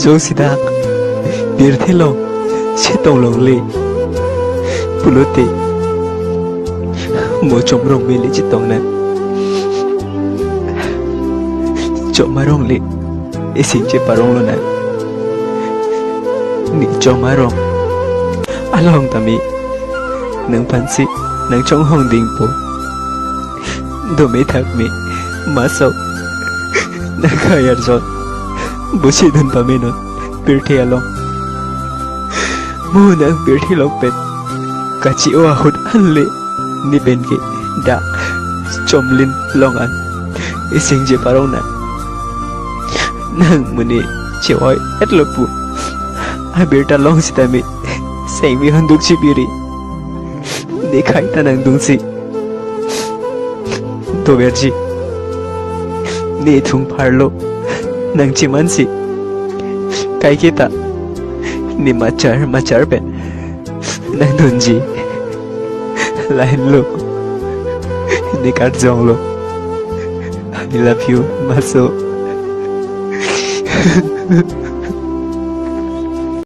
Châu si da Bir thế lo Sẽ tông lòng lệ Bù lô tệ Mô chồng rong mê lệ chỉ tông nè Chồng mà rong lệ E xin chế bà rong lo nè Nị chồng mà rong Along ta mi Nâng phán sĩ Nâng trong hông đình bố Đồ mê thạc mi Mà sâu Nâng khai ar rồi Bố sĩ đơn bà mê nôn Bir thế along Mô nâng bir thế lòng bệt Cả chị ô hụt ăn lệ Ni bên kì Đã Chom linh long ăn E xin chế bà rong nè Nang muni cewai et lepu. Abirta long si tami. Sang mi handuk si biri. Dekhai tanang dung si. To berji. Ne thung parlo. Nang ciman si. Kai kita. Ni macar ben. Nang dunji. Lain lo. Ni kat jong lo. I love you, Maso.